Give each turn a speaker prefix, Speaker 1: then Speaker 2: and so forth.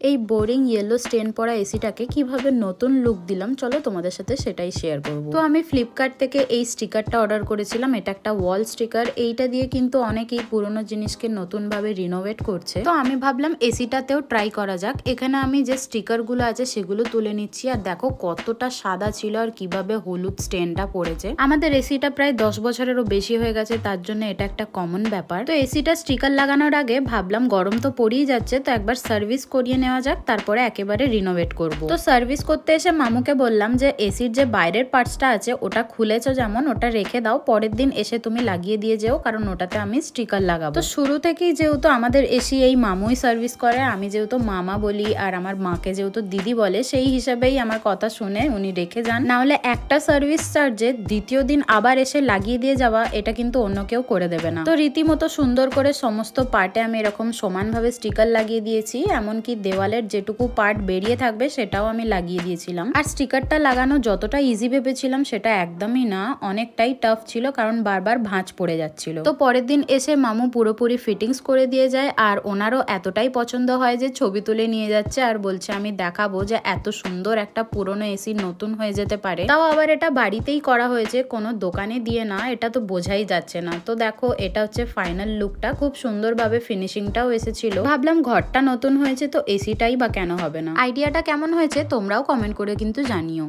Speaker 1: এই boring yellow স্টেন পড়া এসিটাকে কিভাবে নতুন লুক দিলাম চলো তোমাদের সাথে সেটাই শেয়ার করব। তো আমি ফ্লিপকার্ট থেকে এই স্টিকারটা অর্ডার করেছিলাম। এটা একটা ওয়াল স্টিকার। এইটা দিয়ে কিন্তু অনেকেই পুরোনো জিনিসকে নতুন ভাবে রিনোভেট করছে। তো আমি ভাবলাম এসিটাতেও ট্রাই করা যাক। এখানে আমি যে স্টিকার গুলো আছে সেগুলো তুলে নিচ্ছি। আর দেখো কতটা সাদা ছিল আর কিভাবে হলুদ স্টেনটা পড়েছে। আমাদের এসিটা প্রায় 10 বছরেরও বেশি হয়ে গেছে, তার জন্য এটা একটা কমন ব্যাপার। তো এসিটা স্টিকার লাগানোর আগে ভাবলাম গরম তো পড়েই যাচ্ছে, তো একবার সার্ভিস করিয়ে নেওয়া যাক, তারপরে একেবারে রিনোভেট করব। তো সার্ভিস করতে এসে মামুকে বললাম যে এসির যে বাইরের পার্টসটা আছে ওটা খুলেছো যেমন, ওটা রেখে দাও, পরের দিন এসে তুমি লাগিয়ে দিয়ে যেও, কারণ ওটাতে আমি স্টিকার লাগাবো। তো শুরু থেকেই যেহেতু আমাদের এসি এই মামুই সার্ভিস করে, আমি যেহেতু মামা বলি আর আমার মাকে যেহেতু দিদি বলে, সেই হিসাবেই আমার কথা শুনে উনি রেখে যান। না হলে একটা সার্ভিস চার্জে দ্বিতীয় দিন আবার এসে লাগিয়ে দিয়ে যাওয়া, এটা কিন্তু অন্য কেউ করে দেবে না। তো রীতিমতো সুন্দর করে সমস্ত পার্টে আমি এরকম সমানভাবে স্টিকার লাগিয়ে দিয়েছি। এমনকি দেওয়ালের যেটুকু পার্ট বেরিয়ে থাকবে সেটাও আমি লাগিয়ে দিয়েছিলাম। আর স্টিকারটা লাগানো যতটা ইজি ভেবেছিলাম সেটা একদমই না, অনেকটাই টাফ ছিল, কারণ বারবার ভাঁজ পড়ে যাচ্ছিল। তো পরের দিন এসে মামু পুরোপুরি ফিটিংস করে দিয়ে যায়। আর ওনারও এতটাই পছন্দ হয় যে ছবি তুলে নিয়ে যাচ্ছে আর বলছে আমি দেখাবো যে এত সুন্দর একটা পুরনো এসি নতুন হয়ে যেতে পারে। তাও আবার এটা বাড়িতেই করা হয়েছে, কোনো দোকানে দিয়ে না, এটা তো বোঝাই যাচ্ছে না। তো দেখো এটা হচ্ছে ফাইনাল লুকটা। খুব সুন্দরভাবে ফিনিশিংটাও এসেছিল। ভাবলাম ঘরটা নতুন হয়েছে তো এসিটাই বা কেন হবে না। আইডিয়াটা কেমন হয়েছে তোমরাও কমেন্ট করে কিন্তু জানিও।